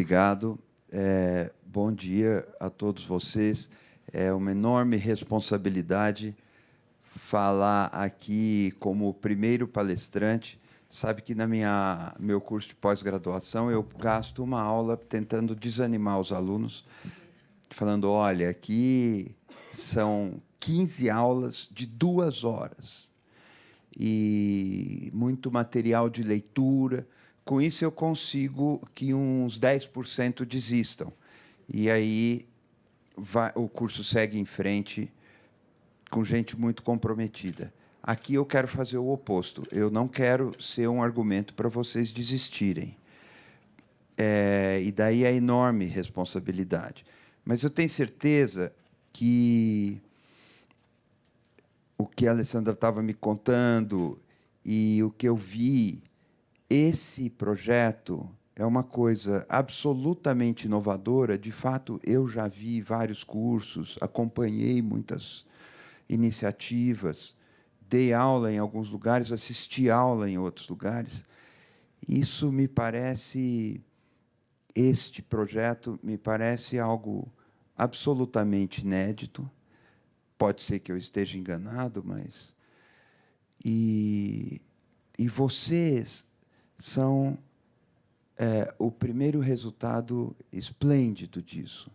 obrigado. Bom dia a todos vocês. É uma enorme responsabilidade falar aqui como primeiro palestrante. Sabe que no meu curso de pós-graduação eu gasto uma aula tentando desanimar os alunos, falando, olha, aqui são 15 aulas de 2 horas e muito material de leitura. Com isso, eu consigo que uns 10% desistam. E aí o curso segue em frente com gente muito comprometida. Aqui eu quero fazer o oposto. Eu não quero ser um argumento para vocês desistirem. E daí a enorme responsabilidade. Mas eu tenho certeza que o que a Alessandra estava me contando e o que eu vi, esse projeto é uma coisa absolutamente inovadora. De fato, eu já vi vários cursos, acompanhei muitas iniciativas, dei aula em alguns lugares, assisti aula em outros lugares. Isso me parece, este projeto me parece algo absolutamente inédito. Pode ser que eu esteja enganado, mas... E vocês são o primeiro resultado esplêndido disso.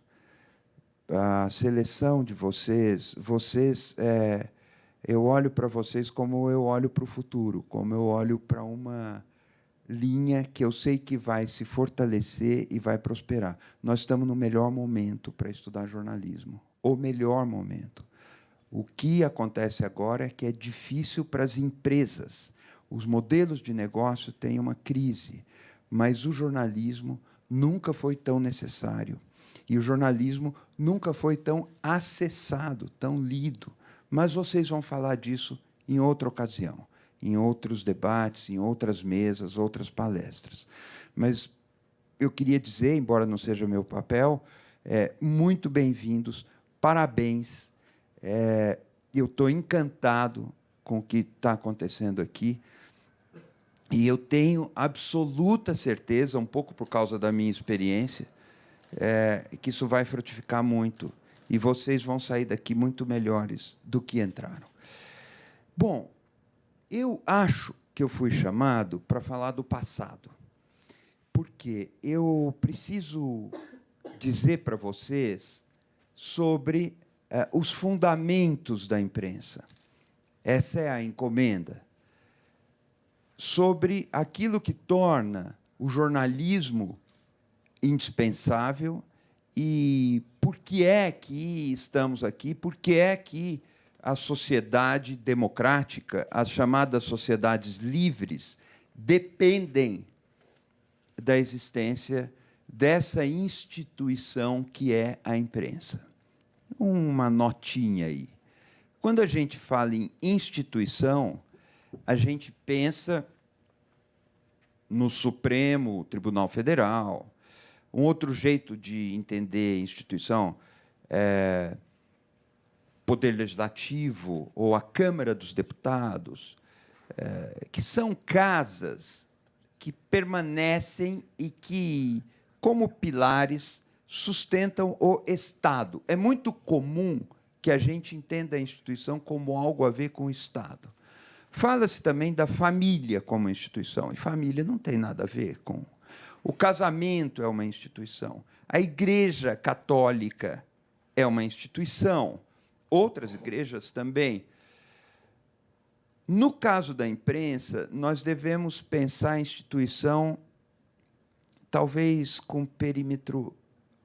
A seleção de vocês, eu olho para vocês como eu olho para o futuro, como eu olho para uma linha que eu sei que vai se fortalecer e vai prosperar. Nós estamos no melhor momento para estudar jornalismo, o melhor momento. O que acontece agora é que é difícil para as empresas. Os modelos de negócio têm uma crise, mas o jornalismo nunca foi tão necessário. E o jornalismo nunca foi tão acessado, tão lido. Mas vocês vão falar disso em outra ocasião, em outros debates, em outras mesas, outras palestras. Mas eu queria dizer, embora não seja meu papel, muito bem-vindos, parabéns. Eu estou encantado com o que está acontecendo aqui. E eu tenho absoluta certeza, um pouco por causa da minha experiência, que isso vai frutificar muito. E vocês vão sair daqui muito melhores do que entraram. Bom, eu acho que eu fui chamado para falar do passado, porque eu preciso dizer para vocês sobre os fundamentos da imprensa. Essa é a encomenda. Sobre aquilo que torna o jornalismo indispensável e por que é que estamos aqui, por que é que a sociedade democrática, as chamadas sociedades livres, dependem da existência dessa instituição que é a imprensa. Uma notinha aí. Quando a gente fala em instituição, a gente pensa no Supremo Tribunal Federal. Um outro jeito de entender instituição é Poder Legislativo ou a Câmara dos Deputados, que são casas que permanecem e que, como pilares, sustentam o Estado. É muito comum que a gente entenda a instituição como algo a ver com o Estado. Fala-se também da família como instituição, e família não tem nada a ver com... O casamento é uma instituição, a Igreja Católica é uma instituição, outras igrejas também. No caso da imprensa, nós devemos pensar a instituição talvez com um perímetro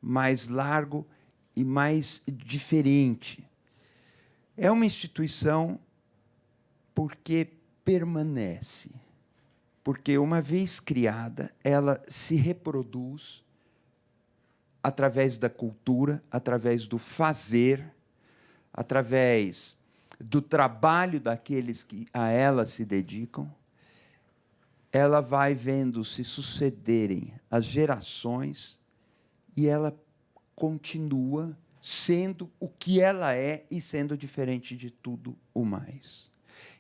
mais largo e mais diferente. É uma instituição porque permanece, porque, uma vez criada, ela se reproduz através da cultura, através do fazer, através do trabalho daqueles que a ela se dedicam. Ela vai vendo se sucederem as gerações e ela continua sendo o que ela é e sendo diferente de tudo o mais.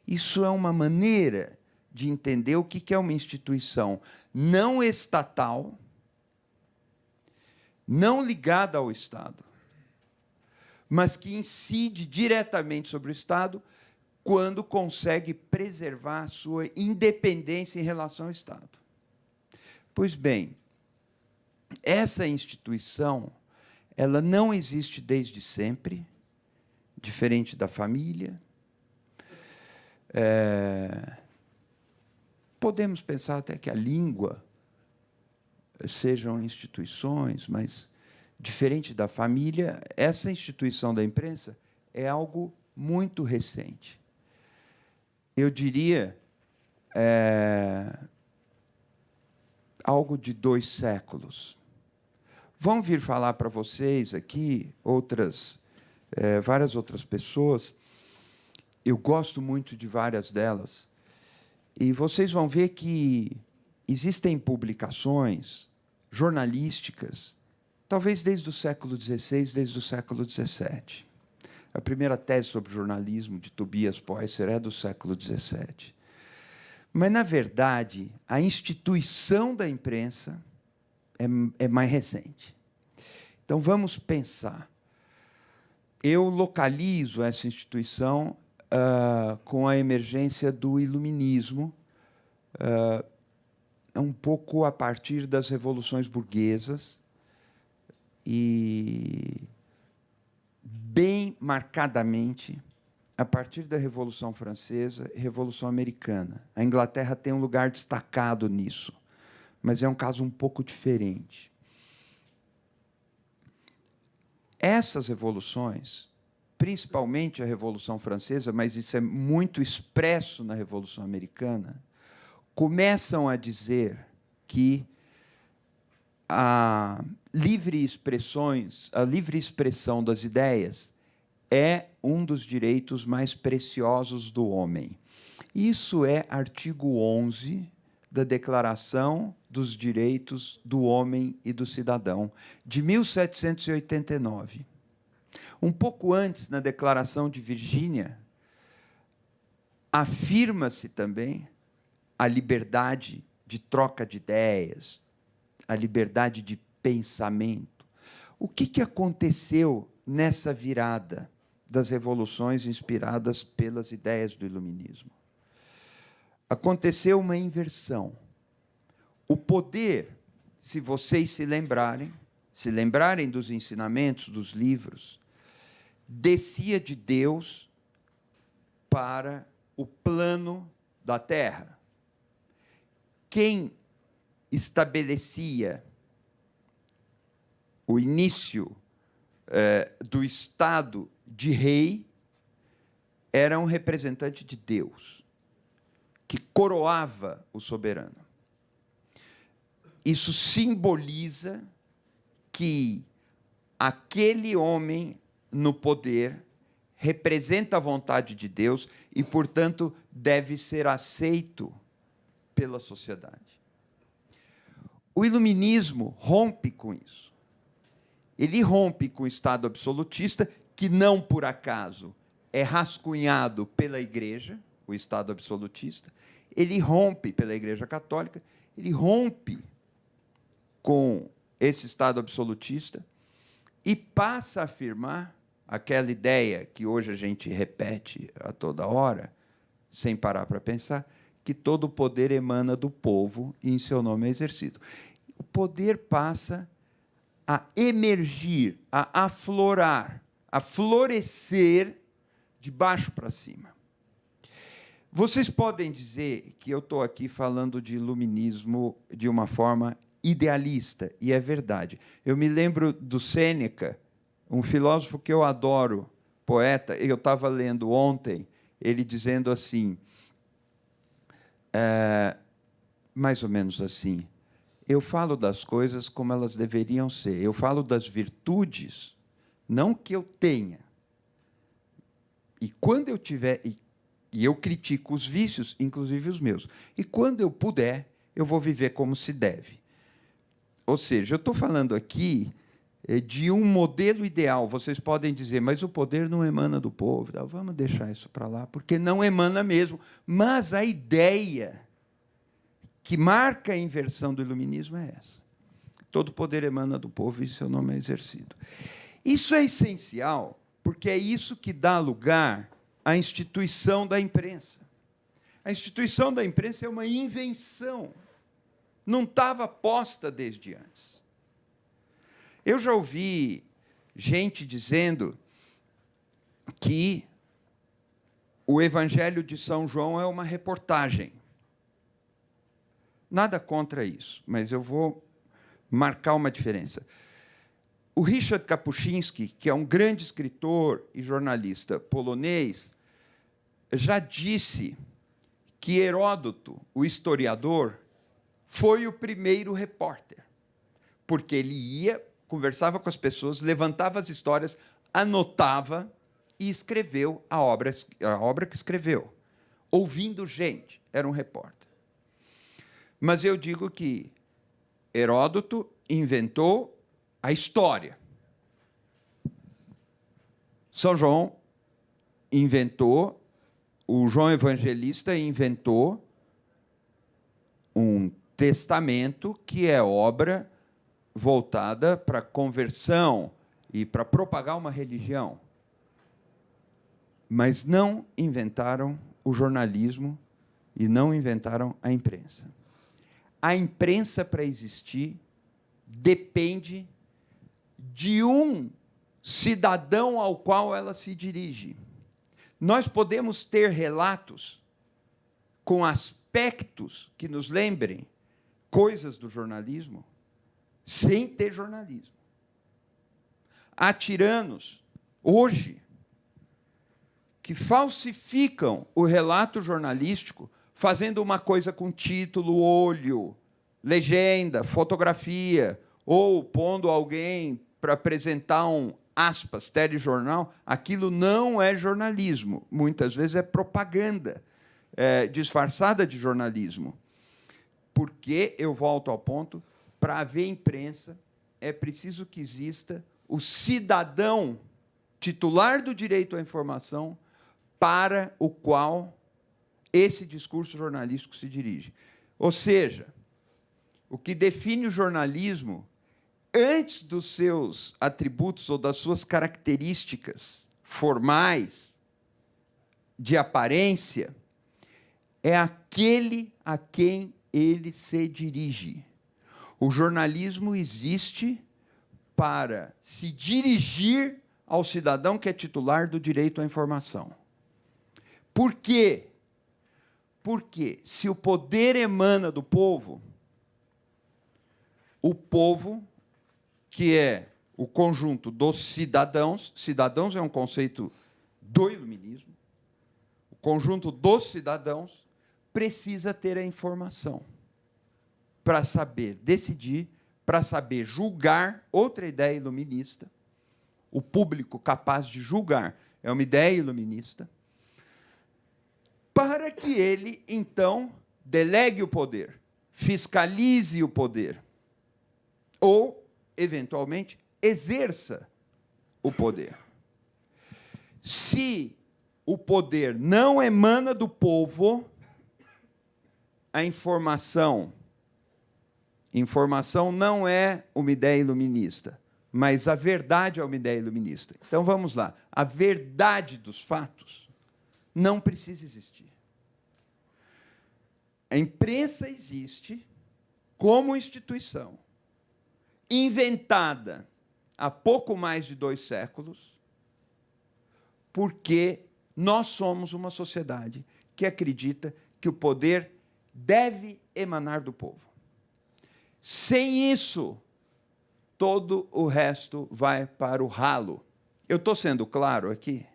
Isso é uma maneira de entender o que é uma instituição não estatal, não ligada ao Estado, mas que incide diretamente sobre o Estado quando consegue preservar a sua independência em relação ao Estado. Pois bem, essa instituição, ela não existe desde sempre, diferente da família. Podemos pensar até que a língua sejam instituições, mas, diferente da família, essa instituição da imprensa é algo muito recente. Eu diria algo de 2 séculos. Vão vir falar para vocês aqui várias outras pessoas. Eu gosto muito de várias delas. E vocês vão ver que existem publicações jornalísticas, talvez desde o século XVI, desde o século XVII. A primeira tese sobre jornalismo, de Tobias Poisser, é do século XVII. Mas, na verdade, a instituição da imprensa é mais recente. Então, vamos pensar. Eu localizo essa instituição com a emergência do iluminismo, um pouco a partir das revoluções burguesas e, bem marcadamente, a partir da Revolução Francesa e Revolução Americana. A Inglaterra tem um lugar destacado nisso, mas é um caso um pouco diferente. Essas revoluções, principalmente a Revolução Francesa, mas isso é muito expresso na Revolução Americana, começam a dizer que a livre expressão das ideias é um dos direitos mais preciosos do homem. Isso é artigo 11 da Declaração dos Direitos do Homem e do Cidadão, de 1789. Um pouco antes, na Declaração de Virgínia, afirma-se também a liberdade de troca de ideias, a liberdade de pensamento. O que aconteceu nessa virada das revoluções inspiradas pelas ideias do iluminismo? Aconteceu uma inversão. O poder, se vocês se lembrarem dos ensinamentos dos livros, descia de Deus para o plano da terra. Quem estabelecia o início do Estado de rei era um representante de Deus, que coroava o soberano. Isso simboliza que aquele homem no poder representa a vontade de Deus e, portanto, deve ser aceito pela sociedade. O iluminismo rompe com isso. Ele rompe com o Estado absolutista, que não por acaso é rascunhado pela Igreja, o Estado absolutista. Ele rompe pela Igreja Católica, ele rompe com esse Estado absolutista e passa a afirmar aquela ideia que hoje a gente repete a toda hora, sem parar para pensar, que todo o poder emana do povo e em seu nome é exercido. O poder passa a emergir, a aflorar, a florescer de baixo para cima. Vocês podem dizer que eu estou aqui falando de iluminismo de uma forma idealista, e é verdade. Eu me lembro do Sêneca, um filósofo que eu adoro, poeta. Eu estava lendo ontem, ele dizendo assim, mais ou menos assim, eu falo das coisas como elas deveriam ser. Eu falo das virtudes, não que eu tenha. E quando eu tiver... E eu critico os vícios, inclusive os meus. E quando eu puder, eu vou viver como se deve. Ou seja, eu estou falando aqui de um modelo ideal. Vocês podem dizer, mas o poder não emana do povo. Vamos deixar isso para lá, porque não emana mesmo. Mas a ideia que marca a inversão do iluminismo é essa. Todo poder emana do povo e seu nome é exercido. Isso é essencial, porque é isso que dá lugar à instituição da imprensa. A instituição da imprensa é uma invenção. Não estava posta desde antes. Eu já ouvi gente dizendo que o Evangelho de São João é uma reportagem. Nada contra isso, mas eu vou marcar uma diferença. O Richard Kapuscinski, que é um grande escritor e jornalista polonês, já disse que Heródoto, o historiador, foi o primeiro repórter, porque ele ia, conversava com as pessoas, levantava as histórias, anotava e escreveu a obra que escreveu. Ouvindo gente, era um repórter. Mas eu digo que Heródoto inventou a história. São João inventou, o João Evangelista inventou um testamento que é obra voltada para conversão e para propagar uma religião. Mas não inventaram o jornalismo e não inventaram a imprensa. A imprensa, para existir, depende de um cidadão ao qual ela se dirige. Nós podemos ter relatos com aspectos que nos lembrem coisas do jornalismo, sem ter jornalismo. Há tiranos, hoje, que falsificam o relato jornalístico, fazendo uma coisa com título, olho, legenda, fotografia, ou pondo alguém para apresentar um, aspas, telejornal. Aquilo não é jornalismo. Muitas vezes é propaganda disfarçada de jornalismo. Porque, eu volto ao ponto, para haver imprensa, é preciso que exista o cidadão titular do direito à informação para o qual esse discurso jornalístico se dirige. Ou seja, o que define o jornalismo, antes dos seus atributos ou das suas características formais, de aparência, é aquele a quem ele se dirige. O jornalismo existe para se dirigir ao cidadão que é titular do direito à informação. Por quê? Porque, se o poder emana do povo, o povo, que é o conjunto dos cidadãos, cidadãos é um conceito do iluminismo, o conjunto dos cidadãos precisa ter a informação para saber decidir, para saber julgar. Outra ideia iluminista, o público capaz de julgar, é uma ideia iluminista, para que ele, então, delegue o poder, fiscalize o poder, ou, eventualmente, exerça o poder. Se o poder não emana do povo, a informação não é uma ideia iluminista, mas a verdade é uma ideia iluminista. Então, vamos lá. A verdade dos fatos não precisa existir. A imprensa existe como instituição, inventada há pouco mais de 2 séculos, porque nós somos uma sociedade que acredita que o poder deve emanar do povo. Sem isso, todo o resto vai para o ralo. Eu estou sendo claro aqui?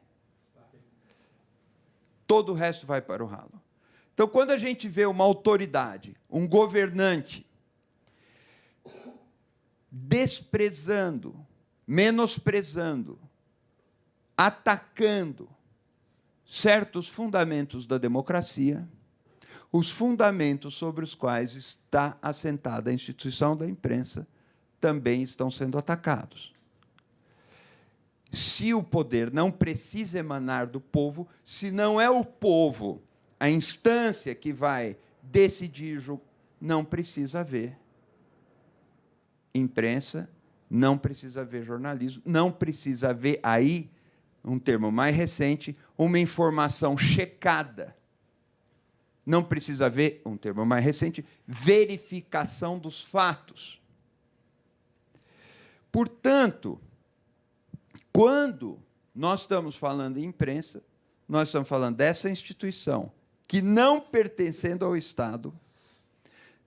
Todo o resto vai para o ralo. Então, quando a gente vê uma autoridade, um governante, desprezando, menosprezando, atacando certos fundamentos da democracia, os fundamentos sobre os quais está assentada a instituição da imprensa também estão sendo atacados. Se o poder não precisa emanar do povo, se não é o povo a instância que vai decidir, não precisa haver imprensa, não precisa haver jornalismo, não precisa haver aí, um termo mais recente, uma informação checada. Não precisa haver, um termo mais recente, verificação dos fatos. Portanto, quando nós estamos falando em imprensa, nós estamos falando dessa instituição que, não pertencendo ao Estado,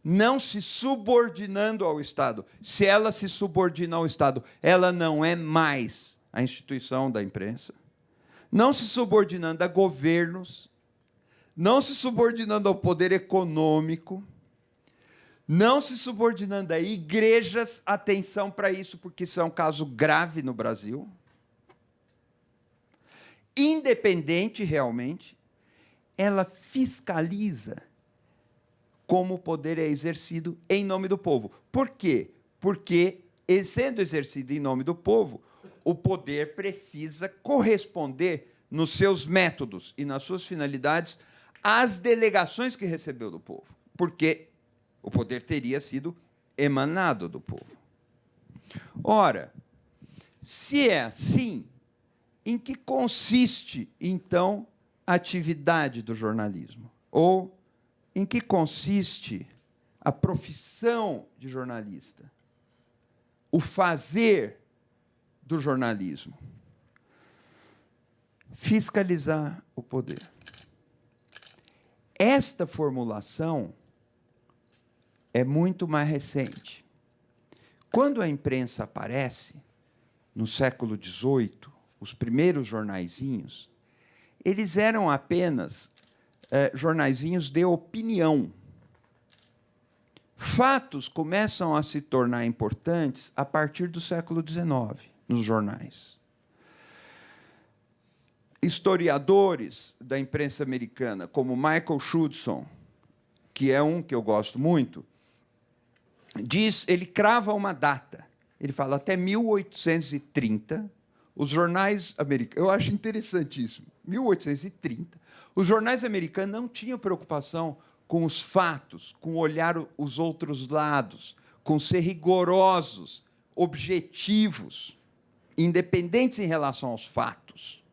não se subordinando ao Estado. Se ela se subordina ao Estado, ela não é mais a instituição da imprensa. Não se subordinando a governos, não se subordinando ao poder econômico, não se subordinando a igrejas. Atenção para isso, porque isso é um caso grave no Brasil. Independente, realmente, ela fiscaliza como o poder é exercido em nome do povo. Por quê? Porque, sendo exercido em nome do povo, o poder precisa corresponder nos seus métodos e nas suas finalidades às delegações que recebeu do povo, porque o poder teria sido emanado do povo. Ora, se é assim, em que consiste, então, a atividade do jornalismo? Ou em que consiste a profissão de jornalista? O fazer do jornalismo? Fiscalizar o poder. Esta formulação é muito mais recente. Quando a imprensa aparece, no século XVIII, os primeiros jornaizinhos, eles eram apenas jornaizinhos de opinião. Fatos começam a se tornar importantes a partir do século XIX, nos jornais. Historiadores da imprensa americana, como Michael Schudson, que é um que eu gosto muito, ele crava uma data. Ele fala, até 1830, os jornais americanos... Eu acho interessantíssimo. 1830, os jornais americanos não tinham preocupação com os fatos, com olhar os outros lados, com ser rigorosos, objetivos, independentes em relação aos fatos.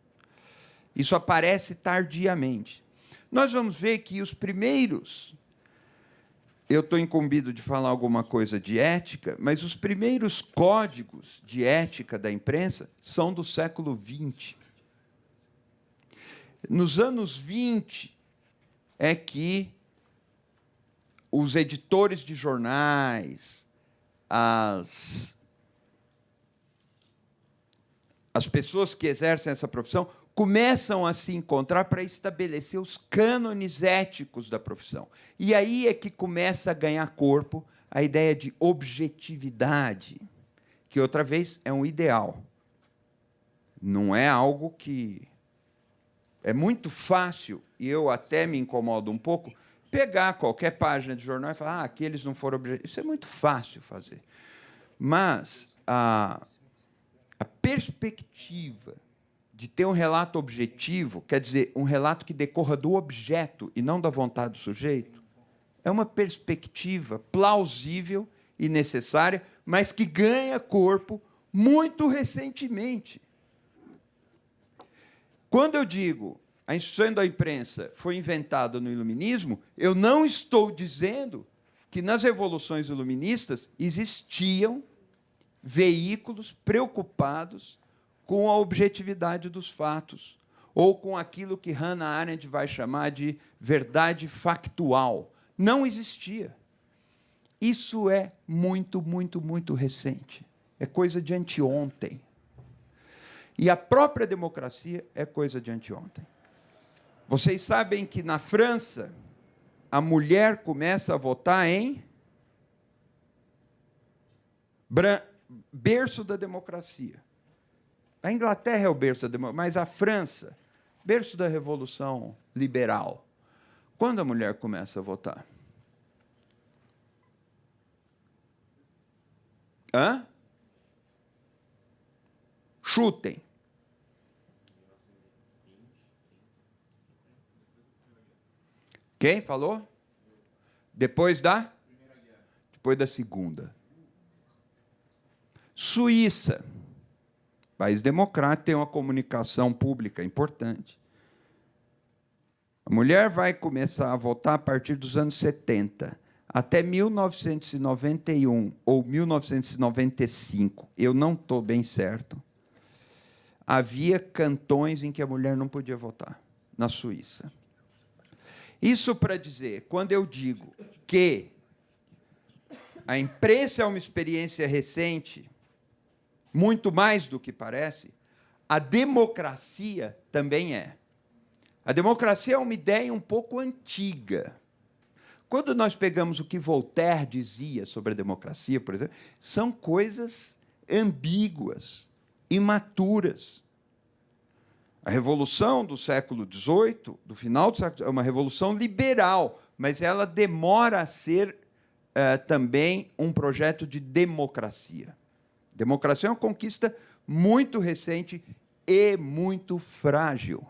Isso aparece tardiamente. Nós vamos ver que os primeiros... Eu estou incumbido de falar alguma coisa de ética, mas os primeiros códigos de ética da imprensa são do século XX. Nos anos 20 é que os editores de jornais, as pessoas que exercem essa profissão, começam a se encontrar para estabelecer os cânones éticos da profissão. E aí é que começa a ganhar corpo a ideia de objetividade, que, outra vez, é um ideal. Não é algo que... É muito fácil, e eu até me incomodo um pouco, pegar qualquer página de jornal e falar, aqui eles não foram objetivos. Isso é muito fácil fazer. Mas a perspectiva de ter um relato objetivo, quer dizer, um relato que decorra do objeto e não da vontade do sujeito, é uma perspectiva plausível e necessária, mas que ganha corpo muito recentemente. Quando eu digo a instituição da imprensa foi inventada no Iluminismo, eu não estou dizendo que nas revoluções iluministas existiam veículos preocupados com a objetividade dos fatos, ou com aquilo que Hannah Arendt vai chamar de verdade factual. Não existia. Isso é muito, muito, muito recente. É coisa de anteontem. E a própria democracia é coisa de anteontem. Vocês sabem que, na França, a mulher começa a votar em berço da democracia. A Inglaterra é o berço da democracia, mas a França, berço da Revolução Liberal. Quando a mulher começa a votar? Hã? Chutem. Quem falou? Depois da? Depois da Segunda. Suíça, país democrático, tem uma comunicação pública importante. A mulher vai começar a votar a partir dos anos 70. Até 1991 ou 1995, eu não estou bem certo, havia cantões em que a mulher não podia votar, na Suíça. Isso para dizer, quando eu digo que a imprensa é uma experiência recente, muito mais do que parece, a democracia também é. A democracia é uma ideia um pouco antiga. Quando nós pegamos o que Voltaire dizia sobre a democracia, por exemplo, são coisas ambíguas, imaturas. A revolução do século XVIII, do final do século, é uma revolução liberal, mas ela demora a ser também um projeto de democracia. Democracia é uma conquista muito recente e muito frágil.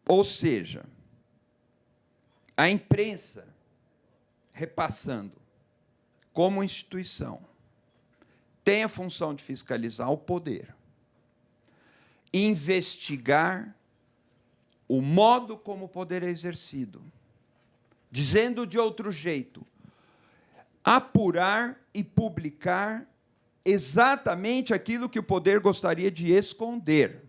Ou seja, a imprensa, repassando, como instituição, tem a função de fiscalizar o poder, investigar o modo como o poder é exercido, dizendo de outro jeito, apurar e publicar exatamente aquilo que o poder gostaria de esconder.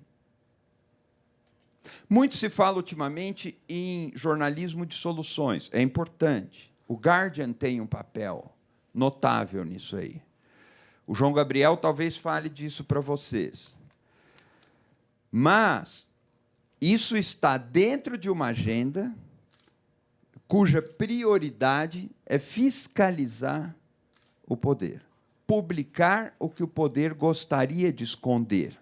Muito se fala ultimamente em jornalismo de soluções. É importante. O Guardian tem um papel notável nisso aí. O João Gabriel talvez fale disso para vocês. Mas isso está dentro de uma agenda cuja prioridade é fiscalizar o poder, publicar o que o poder gostaria de esconder,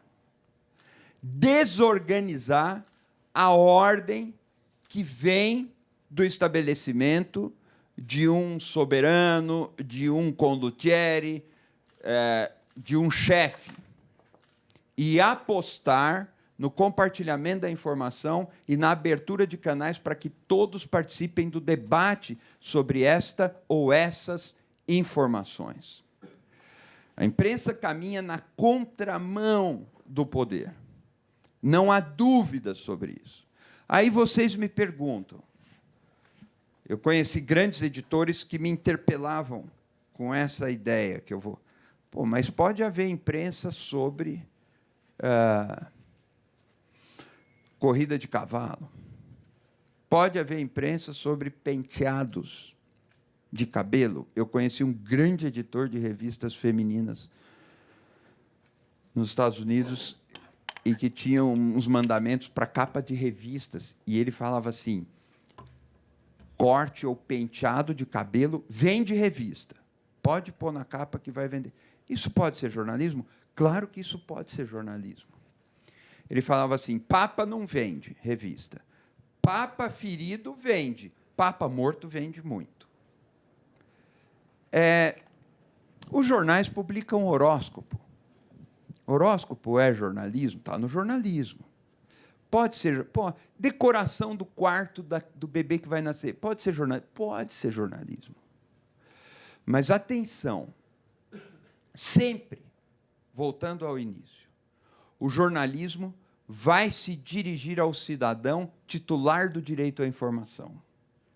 desorganizar a ordem que vem do estabelecimento de um soberano, de um condottiere, de um chefe, e apostar no compartilhamento da informação e na abertura de canais para que todos participem do debate sobre esta ou essas informações. A imprensa caminha na contramão do poder. Não há dúvida sobre isso. Aí vocês me perguntam, eu conheci grandes editores que me interpelavam com essa ideia, que eu vou... Pô, mas pode haver imprensa sobre corrida de cavalo. Pode haver imprensa sobre penteados de cabelo. Eu conheci um grande editor de revistas femininas nos Estados Unidos e que tinha uns mandamentos para capa de revistas. E ele falava assim, corte ou penteado de cabelo vende revista. Pode pôr na capa que vai vender. Isso pode ser jornalismo? Claro que isso pode ser jornalismo. Ele falava assim, papa não vende revista. Papa ferido vende. Papa morto vende muito. Os jornais publicam horóscopo. Horóscopo é jornalismo? Está no jornalismo. Pode ser... decoração do quarto do bebê que vai nascer. Pode ser jornalismo? Pode ser jornalismo. Mas, atenção, sempre, voltando ao início, o jornalismo vai se dirigir ao cidadão titular do direito à informação,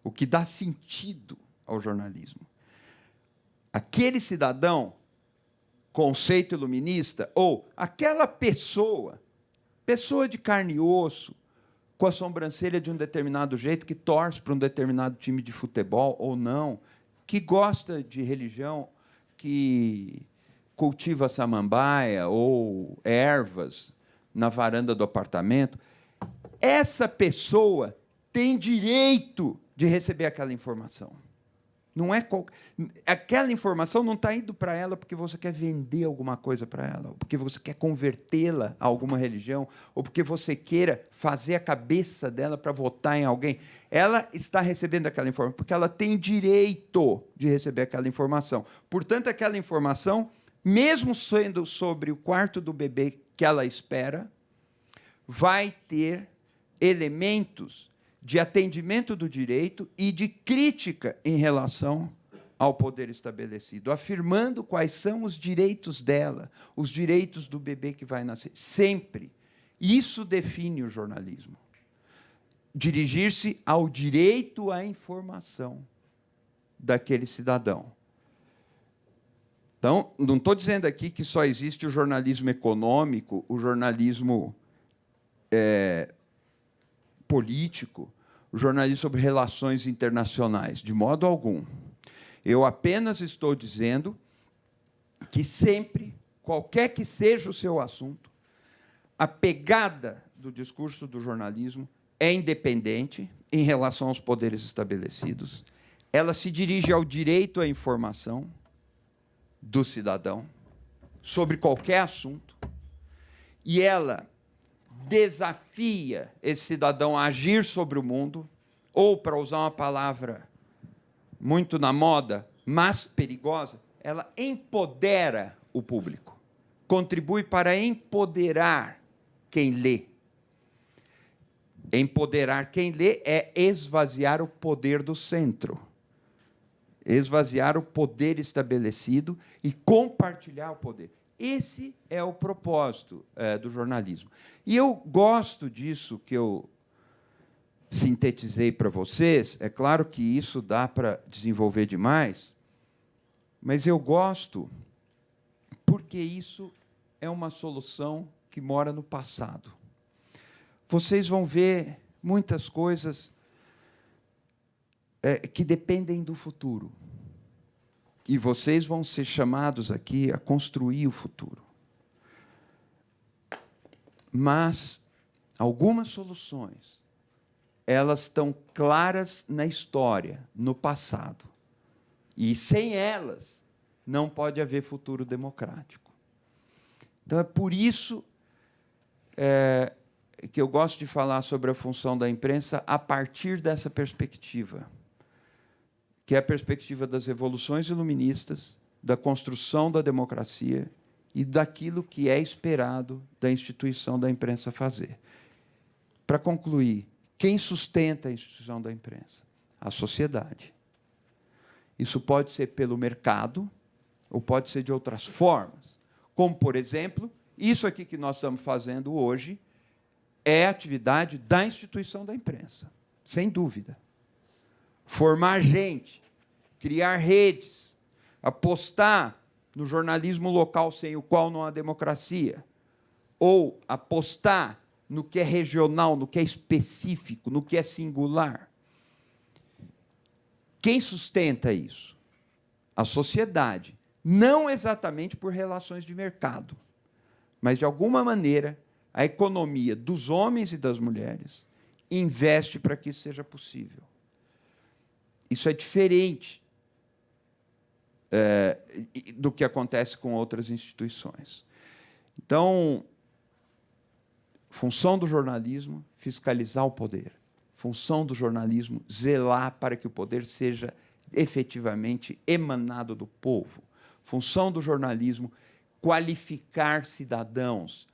o que dá sentido ao jornalismo. Aquele cidadão, conceito iluminista, ou aquela pessoa de carne e osso, com a sobrancelha de um determinado jeito, que torce para um determinado time de futebol ou não, que gosta de religião, que cultiva samambaia ou ervas na varanda do apartamento, essa pessoa tem direito de receber aquela informação. Não é aquela informação não está indo para ela porque você quer vender alguma coisa para ela, ou porque você quer convertê-la a alguma religião, ou porque você queira fazer a cabeça dela para votar em alguém. Ela está recebendo aquela informação porque ela tem direito de receber aquela informação. Portanto, aquela informação, mesmo sendo sobre o quarto do bebê que ela espera, vai ter elementos de atendimento do direito e de crítica em relação ao poder estabelecido, afirmando quais são os direitos dela, os direitos do bebê que vai nascer. Sempre. Isso define o jornalismo. Dirigir-se ao direito à informação daquele cidadão. Então, não estou dizendo aqui que só existe o jornalismo econômico, o jornalismo político, o jornalismo sobre relações internacionais, de modo algum. Eu apenas estou dizendo que sempre, qualquer que seja o seu assunto, a pegada do discurso do jornalismo é independente em relação aos poderes estabelecidos. Ela se dirige ao direito à informação do cidadão sobre qualquer assunto e ela desafia esse cidadão a agir sobre o mundo, ou, para usar uma palavra muito na moda, mas perigosa, ela empodera o público, contribui para empoderar quem lê. Empoderar quem lê é esvaziar o poder do centro, esvaziar o poder estabelecido e compartilhar o poder. Esse é o propósito do jornalismo. E eu gosto disso que eu sintetizei para vocês. É claro que isso dá para desenvolver demais, mas eu gosto porque isso é uma solução que mora no passado. Vocês vão ver muitas coisas que dependem do futuro. E vocês vão ser chamados aqui a construir o futuro. Mas algumas soluções, elas estão claras na história, no passado. E sem elas, não pode haver futuro democrático. Então, é por isso que eu gosto de falar sobre a função da imprensa a partir dessa perspectiva, que é a perspectiva das revoluções iluministas, da construção da democracia e daquilo que é esperado da instituição da imprensa fazer. Para concluir, quem sustenta a instituição da imprensa? A sociedade. Isso pode ser pelo mercado, ou pode ser de outras formas, como, por exemplo, isso aqui que nós estamos fazendo hoje é atividade da instituição da imprensa, sem dúvida. Formar gente, criar redes, apostar no jornalismo local sem o qual não há democracia, ou apostar no que é regional, no que é específico, no que é singular. Quem sustenta isso? A sociedade. Não exatamente por relações de mercado, mas, de alguma maneira, a economia dos homens e das mulheres investe para que isso seja possível. Isso é diferente do que acontece com outras instituições. Então, função do jornalismo, fiscalizar o poder. Função do jornalismo, zelar para que o poder seja efetivamente emanado do povo. Função do jornalismo, qualificar cidadãos,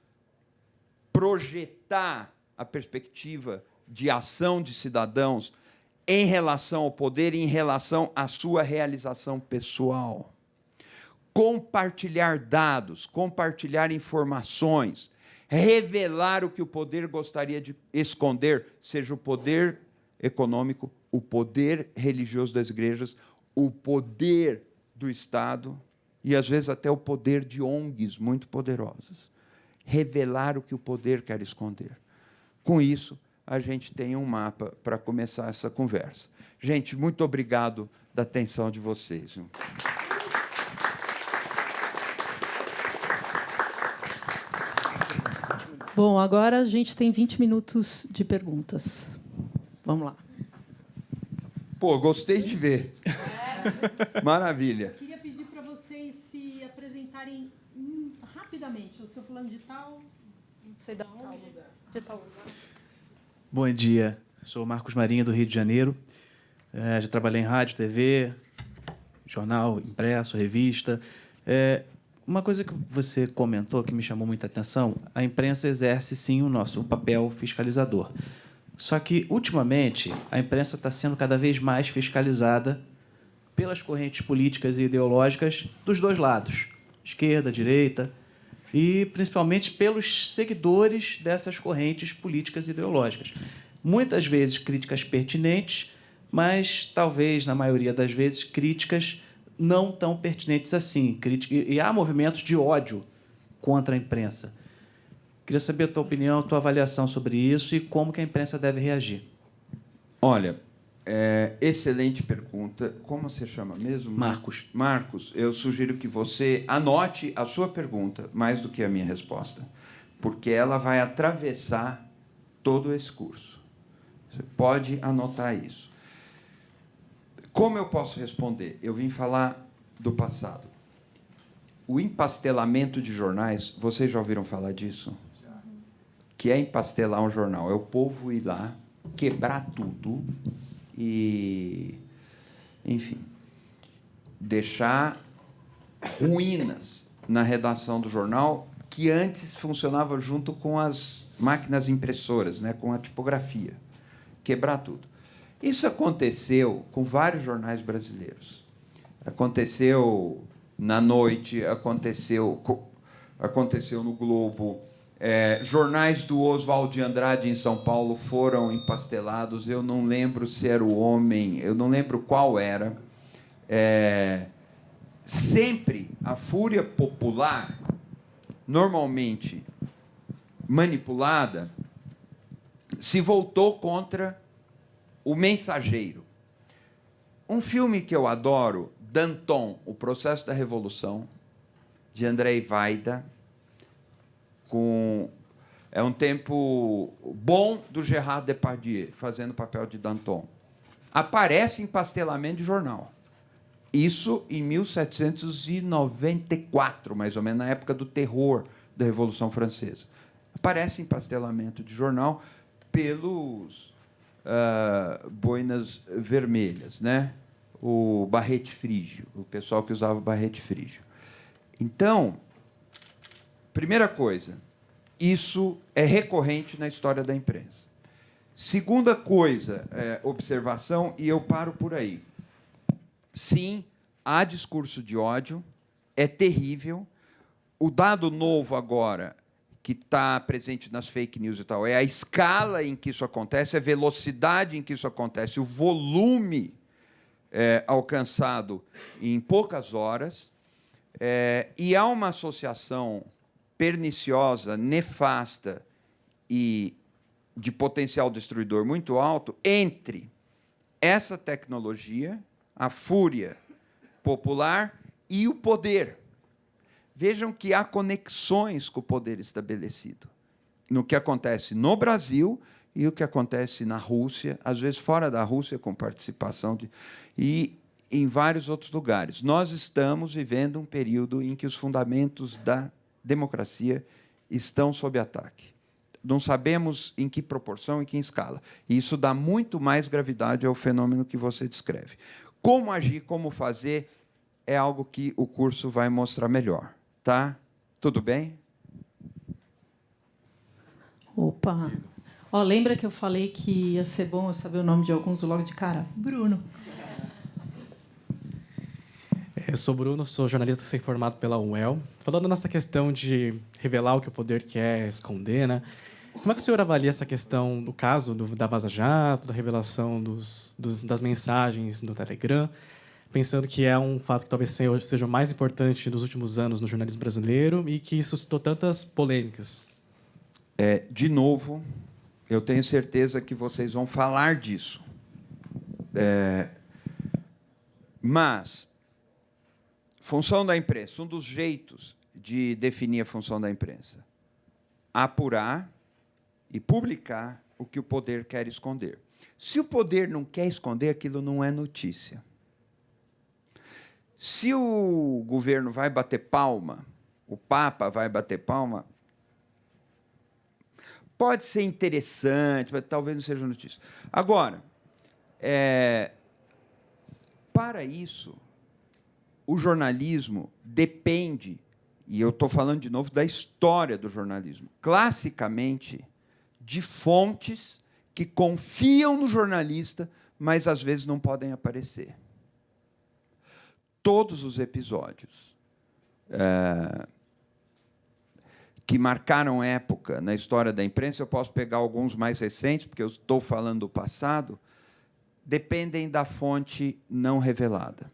projetar a perspectiva de ação de cidadãos em relação ao poder e em relação à sua realização pessoal. Compartilhar dados, compartilhar informações, revelar o que o poder gostaria de esconder, seja o poder econômico, o poder religioso das igrejas, o poder do Estado e, às vezes, até o poder de ONGs muito poderosas. Revelar o que o poder quer esconder. Com isso, a gente tem um mapa para começar essa conversa. Gente, muito obrigado da atenção de vocês. Bom, agora a gente tem 20 minutos de perguntas. Vamos lá. Pô, gostei de ver. Maravilha. Queria pedir para vocês se apresentarem rapidamente. Eu estou falando de tal... Não sei de tal lugar. De tal lugar. Bom dia. Sou Marcos Marinho, do Rio de Janeiro. Já trabalhei em rádio, TV, jornal impresso, revista. Uma coisa que você comentou que me chamou muita atenção, a imprensa exerce, sim, o nosso papel fiscalizador. Só que, ultimamente, a imprensa está sendo cada vez mais fiscalizada pelas correntes políticas e ideológicas dos dois lados, esquerda, direita, e principalmente pelos seguidores dessas correntes políticas e ideológicas. Muitas vezes críticas pertinentes, mas talvez, na maioria das vezes, críticas não tão pertinentes assim. E há movimentos de ódio contra a imprensa. Queria saber a tua opinião, a tua avaliação sobre isso e como que a imprensa deve reagir. Olha, excelente pergunta. Como você chama mesmo? Marcos. Marcos, eu sugiro que você anote a sua pergunta mais do que a minha resposta, porque ela vai atravessar todo esse curso. Você pode anotar isso. Como eu posso responder? Eu vim falar do passado. O empastelamento de jornais, vocês já ouviram falar disso? Que é empastelar um jornal? É o povo ir lá, quebrar tudo e, enfim, deixar ruínas na redação do jornal que antes funcionava junto com as máquinas impressoras, né, com a tipografia. Quebrar tudo. Isso aconteceu com vários jornais brasileiros. Aconteceu na Noite, aconteceu no Globo. Jornais do Oswald de Andrade, em São Paulo, foram empastelados. Eu não lembro se era o Homem, eu não lembro qual era. Sempre a fúria popular, normalmente manipulada, se voltou contra o mensageiro. Um filme que eu adoro, Danton, O Processo da Revolução, de Andrzej Wajda, é um tempo bom do Gérard Depardieu, fazendo o papel de Danton. Aparece em pastelamento de jornal. Isso em 1794, mais ou menos, na época do terror da Revolução Francesa. Aparece em pastelamento de jornal pelos boinas vermelhas, né? O barrete frígio, o pessoal que usava o barrete frígio. Então, primeira coisa, isso é recorrente na história da imprensa. Segunda coisa, observação, e eu paro por aí. Sim, há discurso de ódio, é terrível. O dado novo agora, que está presente nas fake news e tal, é a escala em que isso acontece, a velocidade em que isso acontece, o volume alcançado em poucas horas. E há uma associação perniciosa, nefasta e de potencial destruidor muito alto entre essa tecnologia, a fúria popular e o poder. Vejam que há conexões com o poder estabelecido no que acontece no Brasil e o que acontece na Rússia, às vezes fora da Rússia, com participação e em vários outros lugares. Nós estamos vivendo um período em que os fundamentos da democracia estão sob ataque. Não sabemos em que proporção e que escala. E isso dá muito mais gravidade ao fenômeno que você descreve. Como agir, como fazer, é algo que o curso vai mostrar melhor. Tá? Tudo bem? Opa! Lembra que eu falei que ia ser bom eu saber o nome de alguns logo de cara? Bruno. Eu sou Bruno, sou jornalista recém-formado pela UEL. Falando nessa questão de revelar o que o poder quer esconder, né? Como é que o senhor avalia essa questão do caso da Vaza Jato, da revelação das mensagens no Telegram, pensando que é um fato que talvez seja o mais importante dos últimos anos no jornalismo brasileiro e que suscitou tantas polêmicas? De novo, eu tenho certeza que vocês vão falar disso. Mas, função da imprensa, um dos jeitos de definir a função da imprensa, apurar e publicar o que o poder quer esconder. Se o poder não quer esconder, aquilo não é notícia. Se o governo vai bater palma, o Papa vai bater palma, pode ser interessante, mas talvez não seja notícia. Agora, para isso, o jornalismo depende, e eu estou falando de novo da história do jornalismo, classicamente, de fontes que confiam no jornalista, mas às vezes não podem aparecer. todos os episódios que marcaram época na história da imprensa, eu posso pegar alguns mais recentes, porque eu estou falando do passado, dependem da fonte não revelada.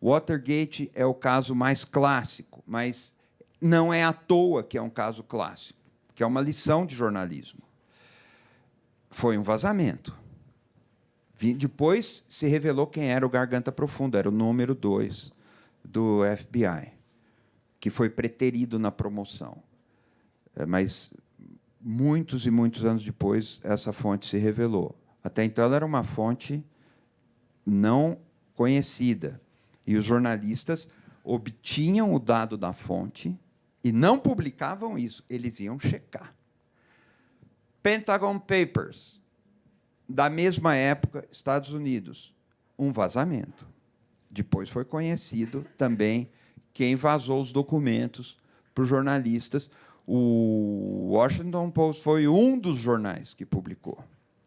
Watergate é o caso mais clássico, mas não é à toa que é um caso clássico, que é uma lição de jornalismo. Foi um vazamento. Depois se revelou quem era o Garganta Profunda, era o número 2 do FBI, que foi preterido na promoção. Mas muitos e muitos anos depois, essa fonte se revelou. Até então, ela era uma fonte não conhecida. E os jornalistas obtinham o dado da fonte e não publicavam isso, eles iam checar. Pentagon Papers, da mesma época, Estados Unidos, um vazamento. Depois foi conhecido também quem vazou os documentos para os jornalistas. O Washington Post foi um dos jornais que publicou,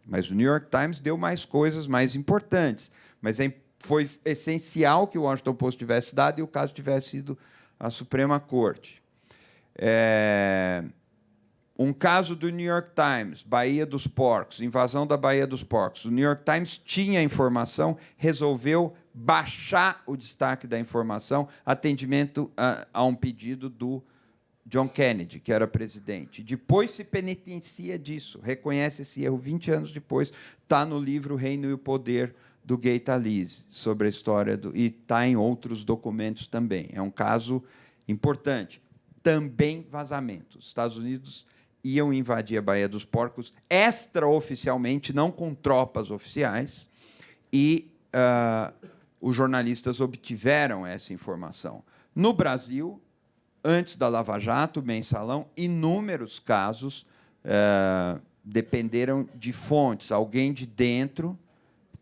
mas o New York Times deu mais coisas mais importantes. Mas foi essencial que o Washington Post tivesse dado e o caso tivesse ido à Suprema Corte. Um caso do New York Times, Baía dos Porcos, invasão da Baía dos Porcos. O New York Times tinha a informação, resolveu baixar o destaque da informação, atendimento a um pedido do John Kennedy, que era presidente. Depois se penitencia disso, reconhece esse erro 20 anos depois, está no livro O Reino e o Poder, do Gay Talese, sobre a história e está em outros documentos também. É um caso importante. Também vazamento. Os Estados Unidos iam invadir a Baía dos Porcos extraoficialmente, não com tropas oficiais, e os jornalistas obtiveram essa informação. No Brasil, antes da Lava Jato, Mensalão, inúmeros casos dependeram de fontes, alguém de dentro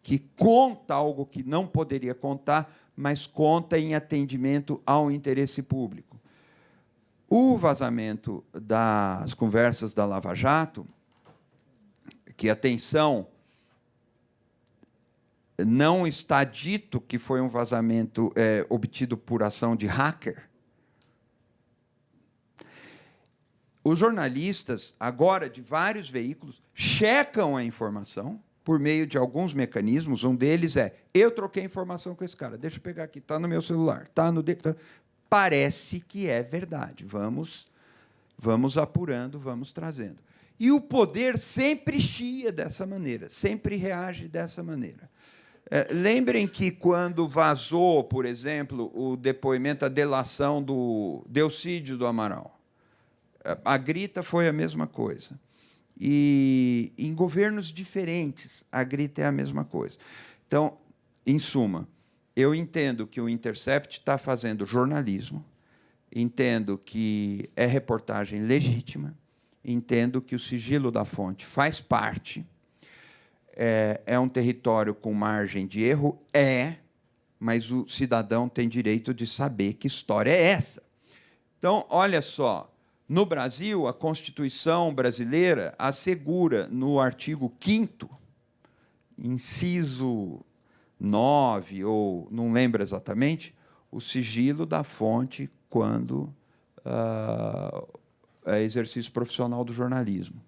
que conta algo que não poderia contar, mas conta em atendimento ao interesse público. O vazamento das conversas da Lava Jato, que, atenção, não está dito que foi um vazamento obtido por ação de hacker. Os jornalistas, agora, de vários veículos, checam a informação por meio de alguns mecanismos. Um deles eu troquei informação com esse cara, deixa eu pegar aqui, está no meu celular, está no... Parece que é verdade. Vamos apurando, vamos trazendo. E o poder sempre chia dessa maneira, sempre reage dessa maneira. Lembrem que, quando vazou, por exemplo, o depoimento, a delação do Delcídio do Amaral, a Grita foi a mesma coisa. E, em governos diferentes, a Grita é a mesma coisa. Então, em suma, eu entendo que o Intercept está fazendo jornalismo, entendo que é reportagem legítima, entendo que o sigilo da fonte faz parte, é um território com margem de erro, mas o cidadão tem direito de saber que história é essa. Então, olha só, no Brasil, a Constituição brasileira assegura, no artigo 5º, inciso 9, ou não lembro exatamente, o sigilo da fonte quando é exercício profissional do jornalismo.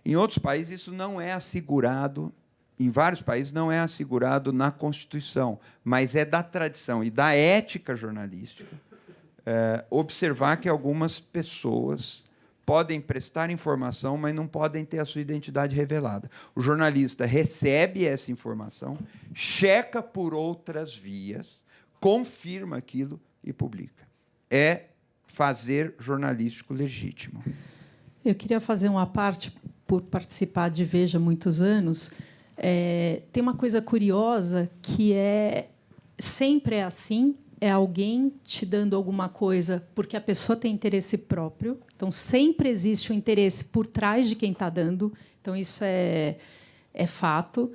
Em outros países, isso não é assegurado, em vários países não é assegurado na Constituição, mas é da tradição e da ética jornalística observar que algumas pessoas podem prestar informação, mas não podem ter a sua identidade revelada. O jornalista recebe essa informação, checa por outras vias, confirma aquilo e publica. É fazer jornalístico legítimo. Eu queria fazer uma parte, por participar de Veja há muitos anos. Tem uma coisa curiosa que sempre é assim, é alguém te dando alguma coisa porque a pessoa tem interesse próprio. Então, sempre existe um interesse por trás de quem está dando. Então, isso é fato.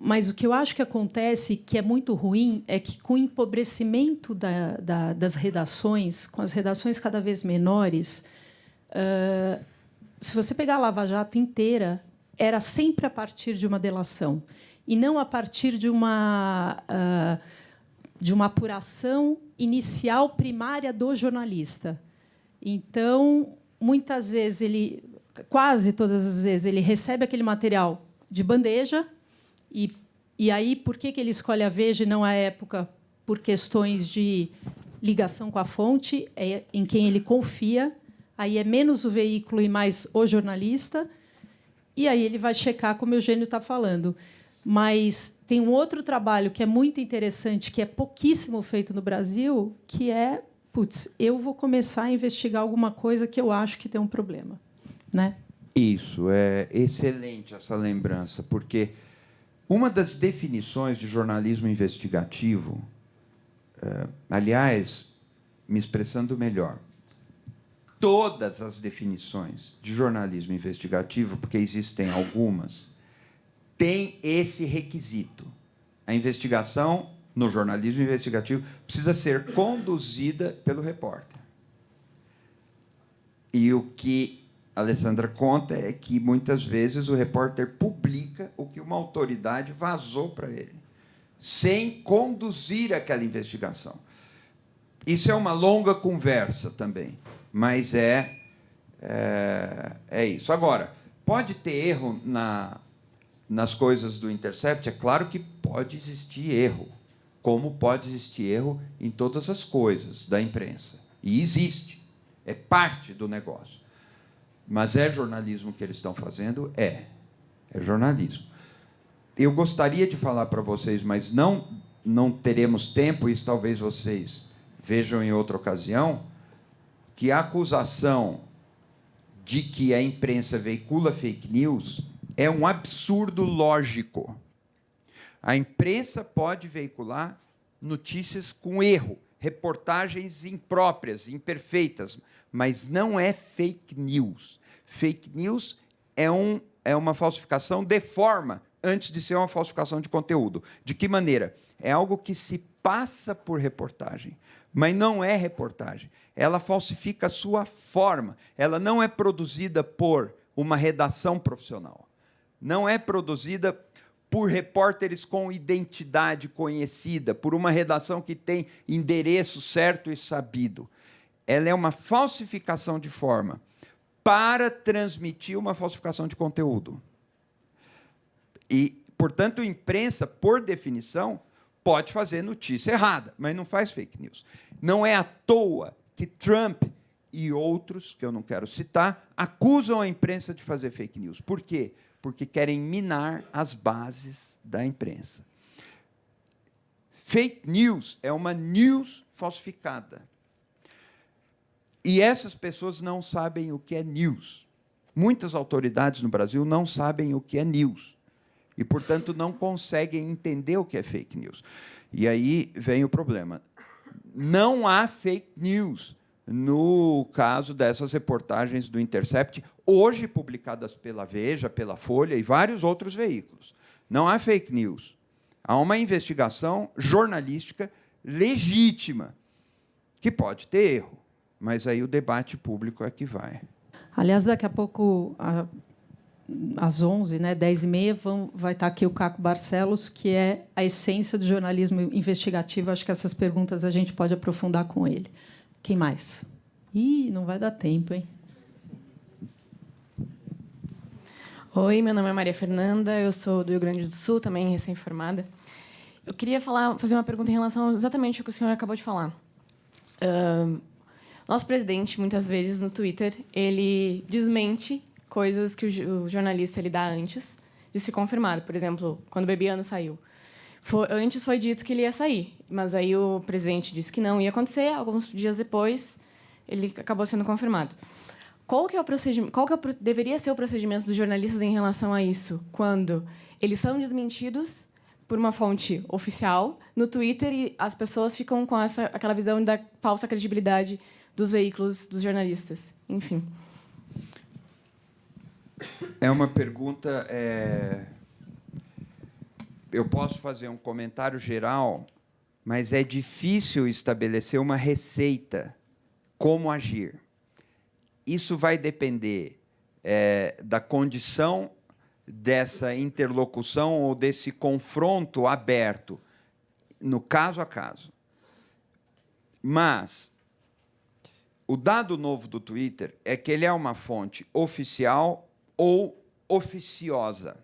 Mas o que eu acho que acontece, que é muito ruim, é que, com o empobrecimento das redações, com as redações cada vez menores, se você pegar a Lava Jato inteira, era sempre a partir de uma delação, e não a partir de uma... de uma apuração inicial primária do jornalista. Então, muitas vezes quase todas as vezes, ele recebe aquele material de bandeja e aí por que ele escolhe a Veja e não a Época? Por questões de ligação com a fonte, em quem ele confia. Aí é menos o veículo e mais o jornalista. E aí ele vai checar, como o Eugênio está falando. Mas tem um outro trabalho que é muito interessante, que é pouquíssimo feito no Brasil, que é, eu vou começar a investigar alguma coisa que eu acho que tem um problema. Né? Isso, é excelente essa lembrança, porque uma das definições de jornalismo investigativo, aliás, me expressando melhor, todas as definições de jornalismo investigativo, porque existem algumas, tem esse requisito. A investigação, no jornalismo investigativo, precisa ser conduzida pelo repórter. E o que a Alessandra conta é que, muitas vezes, o repórter publica o que uma autoridade vazou para ele, sem conduzir aquela investigação. Isso é uma longa conversa também, mas é isso. Agora, pode ter erro nas coisas do Intercept? É claro que pode existir erro, como pode existir erro em todas as coisas da imprensa. E existe, é parte do negócio. Mas é jornalismo que eles estão fazendo? É jornalismo. Eu gostaria de falar para vocês, mas não teremos tempo, isso talvez vocês vejam em outra ocasião, que a acusação de que a imprensa veicula fake news é um absurdo lógico. A imprensa pode veicular notícias com erro, reportagens impróprias, imperfeitas, mas não é fake news. Fake news é uma falsificação de forma, antes de ser uma falsificação de conteúdo. De que maneira? É algo que se passa por reportagem, mas não é reportagem. Ela falsifica a sua forma. Ela não é produzida por uma redação profissional. Não é produzida por repórteres com identidade conhecida, por uma redação que tem endereço certo e sabido. Ela é uma falsificação de forma para transmitir uma falsificação de conteúdo. E, portanto, a imprensa, por definição, pode fazer notícia errada, mas não faz fake news. Não é à toa que Trump e outros, que eu não quero citar, acusam a imprensa de fazer fake news. Por quê? Porque querem minar as bases da imprensa. Fake news é uma news falsificada. E essas pessoas não sabem o que é news. Muitas autoridades no Brasil não sabem o que é news. E, portanto, não conseguem entender o que é fake news. E aí vem o problema. Não há fake news no caso dessas reportagens do Intercept, hoje publicadas pela Veja, pela Folha e vários outros veículos. Não há fake news. Há uma investigação jornalística legítima, que pode ter erro, mas aí o debate público é que vai. Aliás, daqui a pouco, às 11h, né, 10h30, vai estar aqui o Caco Barcelos, que é a essência do jornalismo investigativo. Acho que essas perguntas a gente pode aprofundar com ele. Quem mais? Ih, não vai dar tempo, hein? Oi, meu nome é Maria Fernanda, eu sou do Rio Grande do Sul, também recém-formada. Eu queria fazer uma pergunta em relação exatamente ao que o senhor acabou de falar. Nosso presidente, muitas vezes, no Twitter, ele desmente coisas que o jornalista ele dá antes de se confirmar. Por exemplo, quando o Bebiano saiu. Antes foi dito que ele ia sair, mas aí o presidente disse que não ia acontecer. Alguns dias depois, ele acabou sendo confirmado. Qual que é o procedimento? Deveria ser o procedimento dos jornalistas em relação a isso, quando eles são desmentidos por uma fonte oficial no Twitter e as pessoas ficam com aquela visão da falsa credibilidade dos veículos, dos jornalistas, enfim. É uma pergunta... Eu posso fazer um comentário geral, mas é difícil estabelecer uma receita, como agir. Isso vai depender da condição dessa interlocução ou desse confronto aberto no caso a caso. Mas o dado novo do Twitter é que ele é uma fonte oficial ou oficiosa.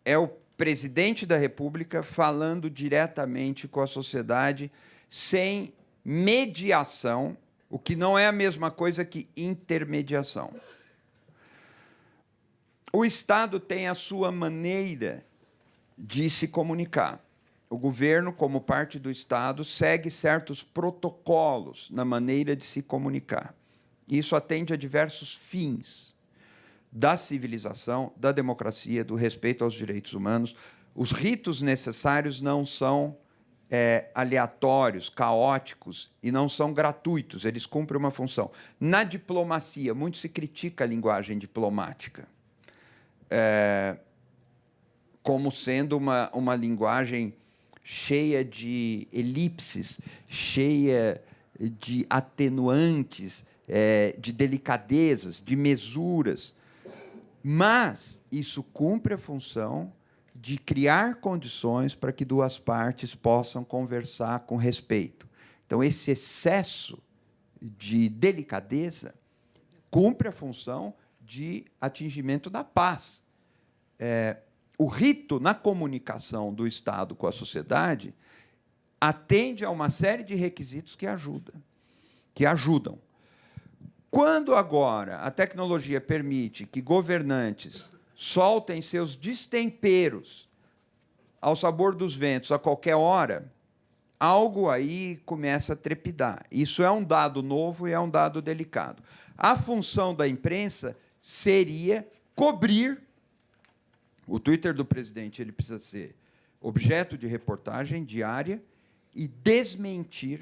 É o presidente da República falando diretamente com a sociedade, sem mediação, o que não é a mesma coisa que intermediação. O Estado tem a sua maneira de se comunicar. O governo, como parte do Estado, segue certos protocolos na maneira de se comunicar. Isso atende a diversos fins da civilização, da democracia, do respeito aos direitos humanos. Os ritos necessários não são aleatórios, caóticos, e não são gratuitos, eles cumprem uma função. Na diplomacia, muito se critica a linguagem diplomática, como sendo uma linguagem cheia de elipses, cheia de atenuantes, de delicadezas, de mesuras. Mas isso cumpre a função de criar condições para que duas partes possam conversar com respeito. Então, esse excesso de delicadeza cumpre a função de atingimento da paz. O rito na comunicação do Estado com a sociedade atende a uma série de requisitos que ajudam. Quando agora a tecnologia permite que governantes soltem seus destemperos ao sabor dos ventos a qualquer hora, algo aí começa a trepidar. Isso é um dado novo e é um dado delicado. A função da imprensa seria cobrir. O Twitter do presidente ele precisa ser objeto de reportagem diária e desmentir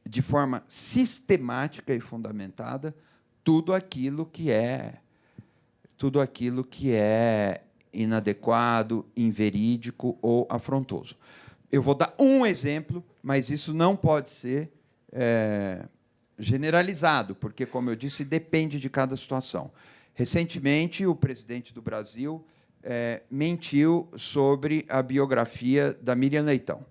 de forma sistemática e fundamentada tudo aquilo que é inadequado, inverídico ou afrontoso. Eu vou dar um exemplo, mas isso não pode ser generalizado, porque, como eu disse, depende de cada situação. Recentemente, o presidente do Brasil mentiu sobre a biografia da Miriam Leitão,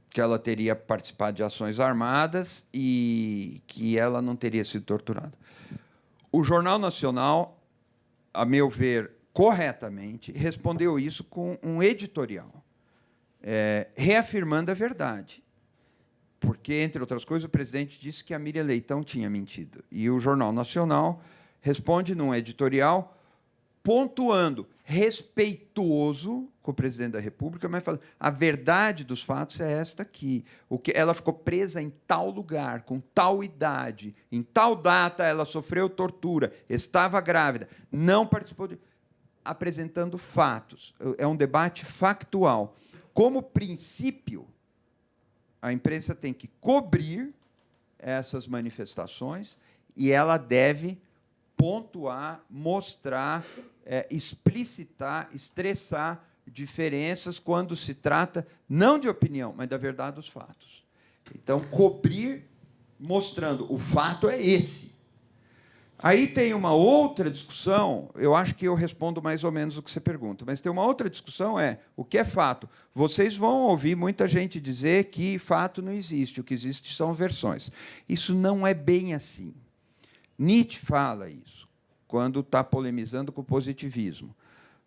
que ela teria participado de ações armadas e que ela não teria sido torturada. O Jornal Nacional, a meu ver, corretamente, respondeu isso com um editorial, reafirmando a verdade. Porque, entre outras coisas, o presidente disse que a Miriam Leitão tinha mentido. E o Jornal Nacional responde num editorial pontuando, respeitoso com o presidente da República, mas falando, a verdade dos fatos é esta aqui. Ela ficou presa em tal lugar, com tal idade, em tal data ela sofreu tortura, estava grávida, não participou de... Apresentando fatos. É um debate factual. Como princípio, a imprensa tem que cobrir essas manifestações e ela deve pontuar, mostrar, explicitar, estressar diferenças quando se trata, não de opinião, mas da verdade dos fatos. Então, cobrir mostrando o fato é esse. Aí tem uma outra discussão, eu acho que eu respondo mais ou menos o que você pergunta, mas tem uma outra discussão, o que é fato? Vocês vão ouvir muita gente dizer que fato não existe, o que existe são versões. Isso não é bem assim. Nietzsche fala isso, quando está polemizando com o positivismo,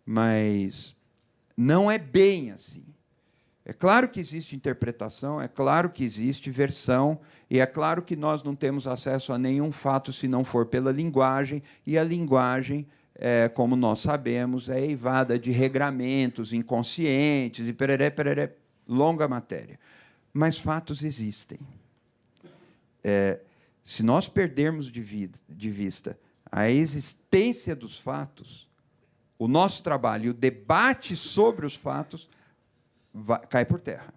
mas não é bem assim. É claro que existe interpretação, é claro que existe versão, e é claro que nós não temos acesso a nenhum fato se não for pela linguagem, e a linguagem, como nós sabemos, é eivada de regramentos inconscientes, e pereré, longa matéria. Mas fatos existem. Se nós perdermos de vista a existência dos fatos, o nosso trabalho e o debate sobre os fatos cai por terra.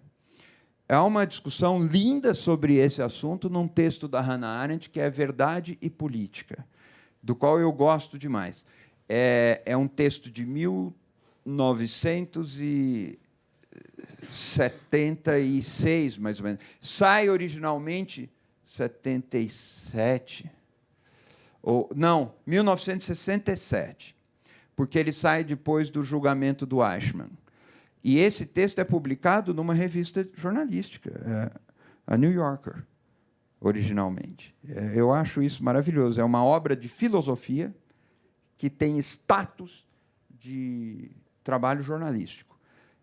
Há uma discussão linda sobre esse assunto num texto da Hannah Arendt, que é Verdade e Política, do qual eu gosto demais. É um texto de 1976, mais ou menos. Sai originalmente 77, ou não, 1967. porque ele sai depois do julgamento do Eichmann. E esse texto é publicado numa revista jornalística, a New Yorker, originalmente. Eu acho isso maravilhoso. É uma obra de filosofia que tem status de trabalho jornalístico.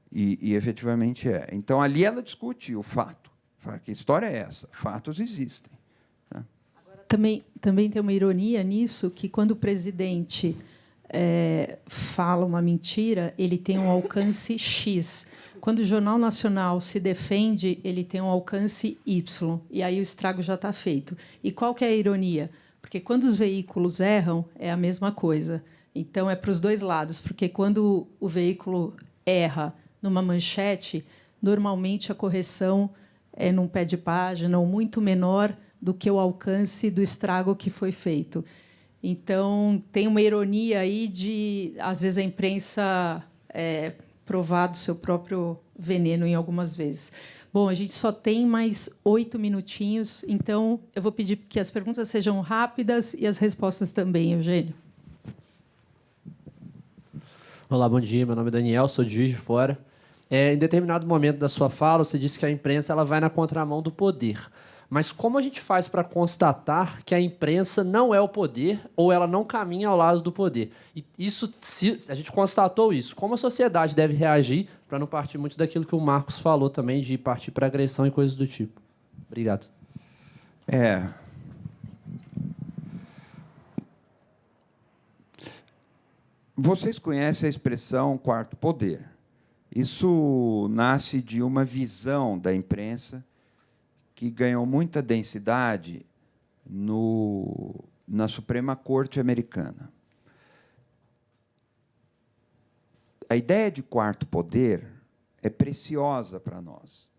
E efetivamente é. Então, ali ela discute o fato. Fala, que história é essa? Fatos existem. Tá? Também tem uma ironia nisso, que quando o presidente fala uma mentira, ele tem um alcance X. Quando o Jornal Nacional se defende, ele tem um alcance Y. E aí o estrago já está feito. E qual que é a ironia? Porque quando os veículos erram, é a mesma coisa. Então, é para os dois lados. Porque quando o veículo erra numa manchete, normalmente a correção é num pé de página ou muito menor do que o alcance do estrago que foi feito. Então, tem uma ironia aí de, às vezes, a imprensa provar do seu próprio veneno em algumas vezes. Bom, a gente só tem mais 8 minutinhos, então eu vou pedir que as perguntas sejam rápidas e as respostas também, Eugênio. Olá, bom dia. Meu nome é Daniel, sou de Juiz de Fora. Em determinado momento da sua fala, você disse que a imprensa ela vai na contramão do poder. Mas como a gente faz para constatar que a imprensa não é o poder ou ela não caminha ao lado do poder? E isso, se a gente constatou isso, como a sociedade deve reagir para não partir muito daquilo que o Marcos falou também, de partir para agressão e coisas do tipo? Obrigado. Vocês conhecem a expressão quarto poder. Isso nasce de uma visão da imprensa que ganhou muita densidade na Suprema Corte americana. A ideia de quarto poder é preciosa para nós.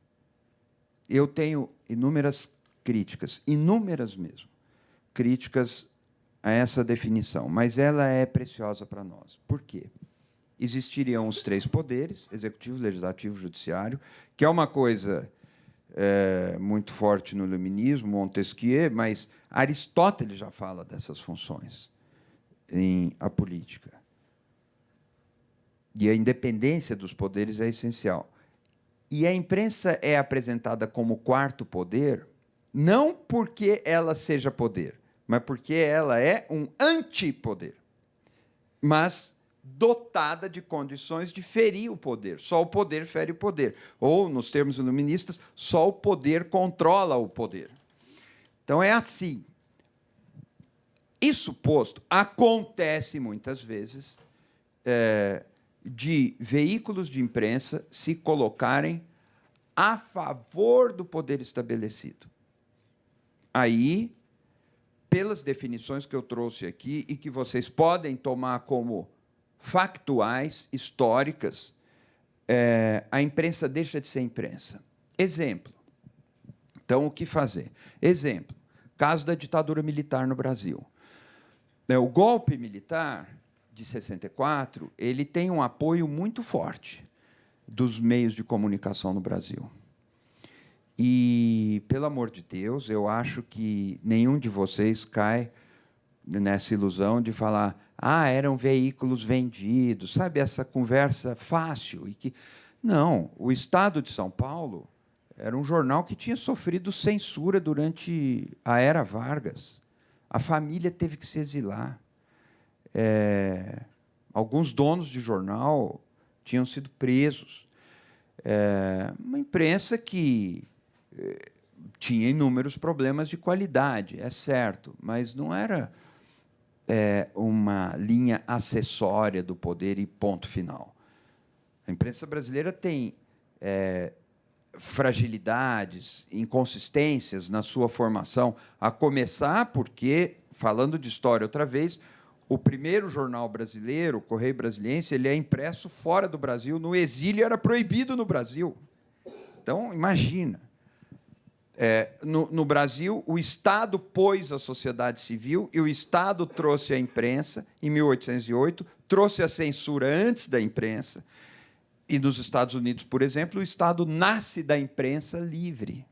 Eu tenho inúmeras críticas, inúmeras mesmo, críticas a essa definição, mas ela é preciosa para nós. Por quê? Existiriam os 3 poderes, executivo, legislativo, judiciário, que é uma coisa muito forte no iluminismo, Montesquieu, mas Aristóteles já fala dessas funções em A Política. E a independência dos poderes é essencial. E a imprensa é apresentada como quarto poder, não porque ela seja poder, mas porque ela é um antipoder, mas dotada de condições de ferir o poder. Só o poder fere o poder. Ou, nos termos iluministas, só o poder controla o poder. Então, é assim. Isso posto, acontece muitas vezes de veículos de imprensa se colocarem a favor do poder estabelecido. Aí, pelas definições que eu trouxe aqui e que vocês podem tomar como factuais, históricas, a imprensa deixa de ser imprensa. Exemplo. Então, o que fazer? Exemplo. Caso da ditadura militar no Brasil. O golpe militar de 64, ele tem um apoio muito forte dos meios de comunicação no Brasil. E, pelo amor de Deus, eu acho que nenhum de vocês cai nessa ilusão de falar eram veículos vendidos, sabe, essa conversa fácil. Não, o Estado de São Paulo era um jornal que tinha sofrido censura durante a era Vargas. A família teve que se exilar. Alguns donos de jornal tinham sido presos. Uma imprensa que tinha inúmeros problemas de qualidade, é certo, mas não era uma linha acessória do poder e ponto final. A imprensa brasileira tem fragilidades, inconsistências na sua formação, a começar porque, falando de história outra vez, o primeiro jornal brasileiro, o Correio Brasiliense, ele é impresso fora do Brasil, no exílio era proibido no Brasil. Então, imagina. No Brasil, o Estado pôs a sociedade civil e o Estado trouxe a imprensa, em 1808, trouxe a censura antes da imprensa. E nos Estados Unidos, por exemplo, o Estado nasce da imprensa livre.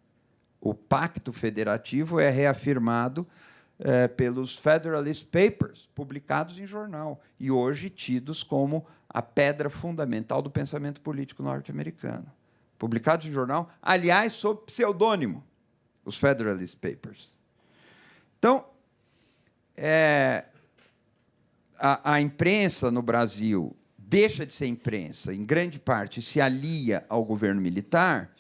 O Pacto Federativo é reafirmado pelos Federalist Papers, publicados em jornal, e hoje tidos como a pedra fundamental do pensamento político norte-americano. Publicados em jornal, aliás, sob pseudônimo, os Federalist Papers. Então, a imprensa no Brasil deixa de ser imprensa, em grande parte, se alia ao governo militar,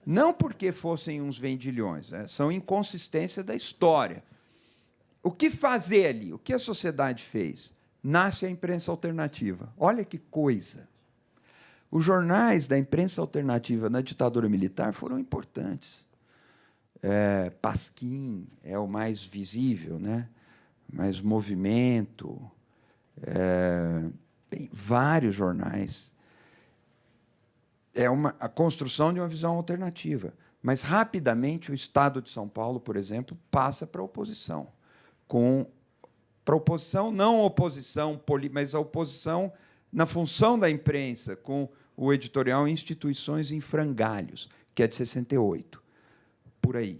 não porque fossem uns vendilhões, são inconsistência da história. O que fazer ali? O que a sociedade fez? Nasce a imprensa alternativa. Olha que coisa! Os jornais da imprensa alternativa na ditadura militar foram importantes. Pasquim é o mais visível, né? Mais Movimento, vários jornais. A construção de uma visão alternativa. Mas, rapidamente, o Estado de São Paulo, por exemplo, passa para a oposição. Para a oposição, não oposição, mas a oposição na função da imprensa, com o editorial Instituições em Frangalhos, que é de 68, por aí.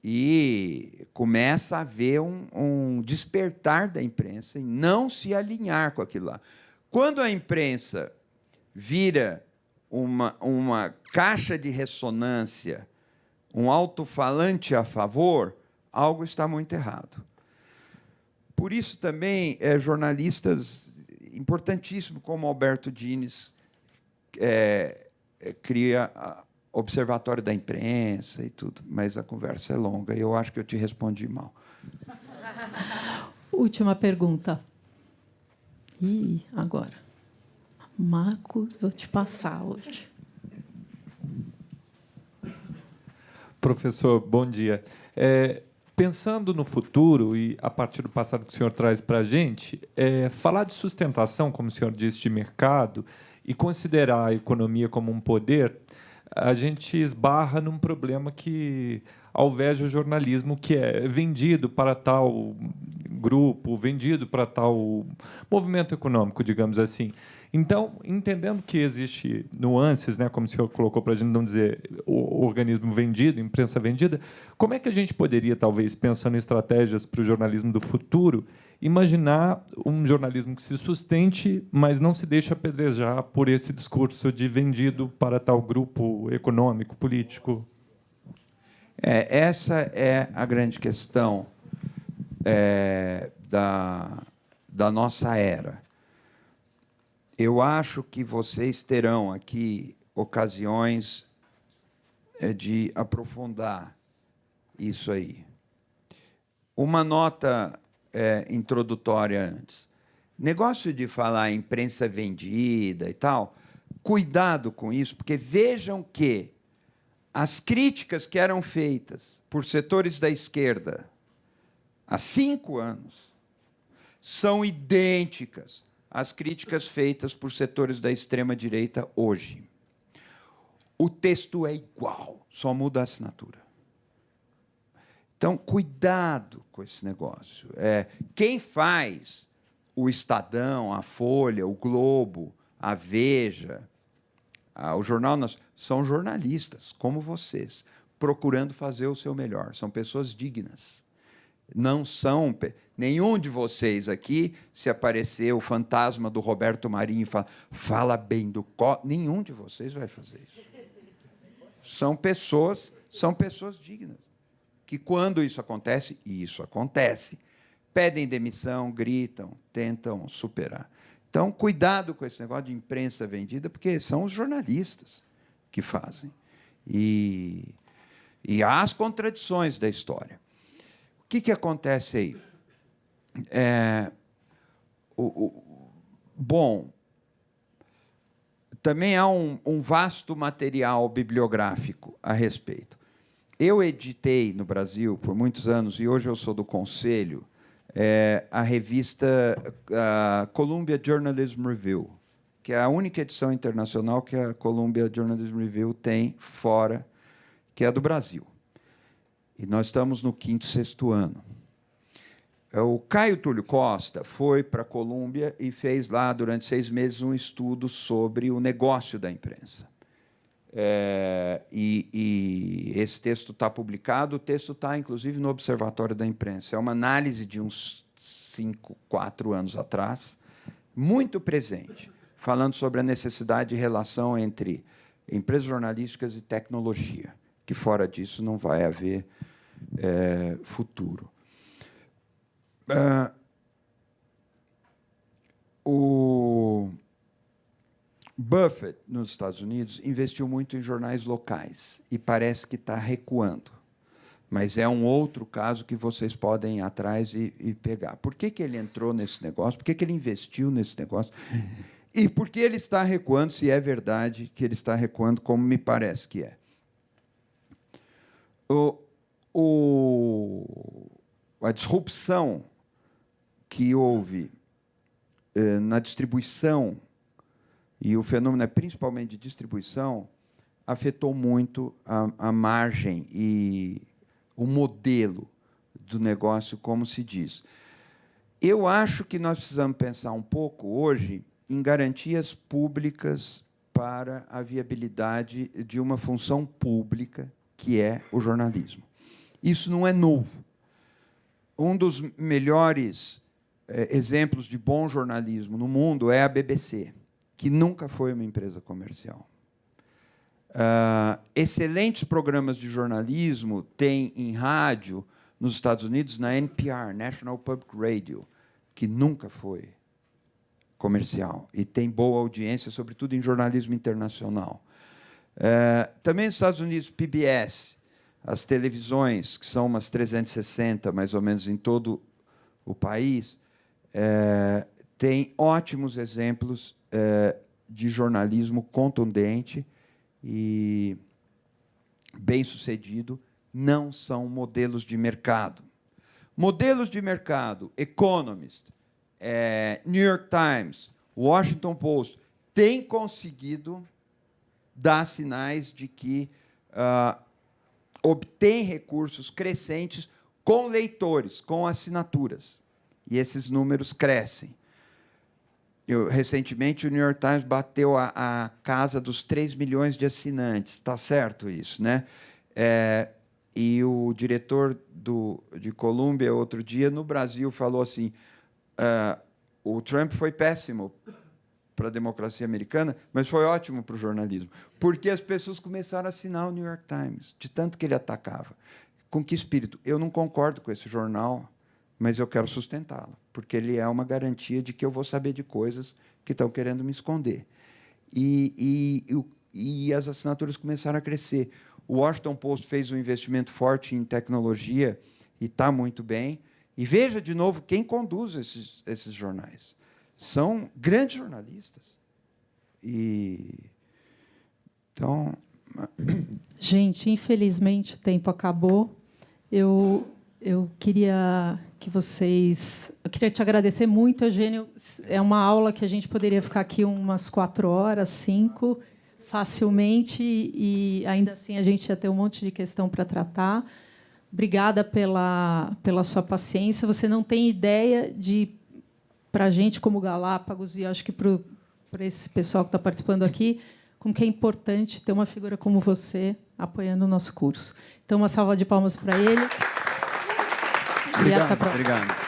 E começa a haver um despertar da imprensa em não se alinhar com aquilo lá. Quando a imprensa vira uma caixa de ressonância, um alto-falante a favor, algo está muito errado. Por isso, também, jornalistas importantíssimos, como Alberto Dines, cria Observatório da Imprensa e tudo, mas a conversa é longa e eu acho que eu te respondi mal. Última pergunta. Agora. Marco, vou te passar hoje. Professor, bom dia. Pensando no futuro e a partir do passado que o senhor traz para a gente, falar de sustentação, como o senhor disse, de mercado, e considerar a economia como um poder, a gente esbarra num problema que alveja o jornalismo, que é vendido para tal grupo, vendido para tal movimento econômico, digamos assim. Então, entendendo que existe nuances, né, como o senhor colocou para a gente não dizer o organismo vendido, imprensa vendida, como é que a gente poderia, talvez, pensando em estratégias para o jornalismo do futuro, imaginar um jornalismo que se sustente, mas não se deixe apedrejar por esse discurso de vendido para tal grupo econômico, político? Essa é a grande questão da nossa era. Eu acho que vocês terão aqui ocasiões de aprofundar isso aí. Uma nota introdutória antes. Negócio de falar imprensa vendida e tal, cuidado com isso, porque vejam que as críticas que eram feitas por setores da esquerda há 5 anos são idênticas às críticas feitas por setores da extrema-direita hoje. O texto é igual, só muda a assinatura. Então, cuidado com esse negócio. Quem faz o Estadão, a Folha, o Globo, a Veja, o Jornal Nacional, são jornalistas, como vocês, procurando fazer o seu melhor. São pessoas dignas. Não são... Nenhum de vocês aqui, se aparecer o fantasma do Roberto Marinho e fala bem do Collor, nenhum de vocês vai fazer isso. São pessoas dignas, que, quando isso acontece, e isso acontece, pedem demissão, gritam, tentam superar. Então, cuidado com esse negócio de imprensa vendida, porque são os jornalistas que fazem. E há as contradições da história. O que acontece aí? Bom, também há um vasto material bibliográfico a respeito. Eu editei no Brasil por muitos anos, e hoje eu sou do conselho, a revista Columbia Journalism Review, que é a única edição internacional que a Columbia Journalism Review tem fora, que é a do Brasil. E nós estamos no 5º, 6º ano. O Caio Túlio Costa foi para a Colômbia e fez lá, durante 6 meses, um estudo sobre o negócio da imprensa. E esse texto está publicado, o texto está, inclusive, no Observatório da Imprensa. É uma análise de uns 5, 4 anos atrás, muito presente, falando sobre a necessidade de relação entre empresas jornalísticas e tecnologia, que fora disso não vai haver futuro. O Buffett, nos Estados Unidos, investiu muito em jornais locais e parece que está recuando. Mas é um outro caso que vocês podem ir atrás e pegar. Por que ele entrou nesse negócio? Por que ele investiu nesse negócio? E por que ele está recuando, se é verdade que ele está recuando, como me parece que é? A disrupção que houve na distribuição, e o fenômeno é principalmente de distribuição, afetou muito a margem e o modelo do negócio, como se diz. Eu acho que nós precisamos pensar um pouco, hoje, em garantias públicas para a viabilidade de uma função pública, que é o jornalismo. Isso não é novo. Um dos melhores exemplos de bom jornalismo no mundo é a BBC, que nunca foi uma empresa comercial. Excelentes programas de jornalismo tem em rádio nos Estados Unidos, na NPR, National Public Radio, que nunca foi comercial e tem boa audiência, sobretudo em jornalismo internacional. Também nos Estados Unidos, PBS, as televisões, que são umas 360, mais ou menos, em todo o país, tem ótimos exemplos de jornalismo contundente e bem-sucedido, não são modelos de mercado. Modelos de mercado, Economist, New York Times, Washington Post, têm conseguido dar sinais de que obtém recursos crescentes com leitores, com assinaturas. E esses números crescem. Recentemente, o New York Times bateu a casa dos 3 milhões de assinantes. Está certo isso, né? E o diretor de Columbia, outro dia, no Brasil, falou assim, o Trump foi péssimo para a democracia americana, mas foi ótimo para o jornalismo, porque as pessoas começaram a assinar o New York Times, de tanto que ele atacava. Com que espírito? Eu não concordo com esse jornal, mas eu quero sustentá-lo, porque ele é uma garantia de que eu vou saber de coisas que estão querendo me esconder. E as assinaturas começaram a crescer. O Washington Post fez um investimento forte em tecnologia e está muito bem. E veja, de novo, quem conduz esses jornais. São grandes jornalistas. Então... Gente, infelizmente, o tempo acabou. Eu queria que vocês... Eu queria te agradecer muito, Eugênio. É uma aula que a gente poderia ficar aqui umas 4 horas, 5, facilmente, e ainda assim a gente ia ter um monte de questão para tratar. Obrigada pela sua paciência. Você não tem ideia de, para a gente como Galápagos, e acho que para esse pessoal que está participando aqui, como que é importante ter uma figura como você apoiando o nosso curso. Então, uma salva de palmas para ele. Obrigado, E até a próxima. obrigado.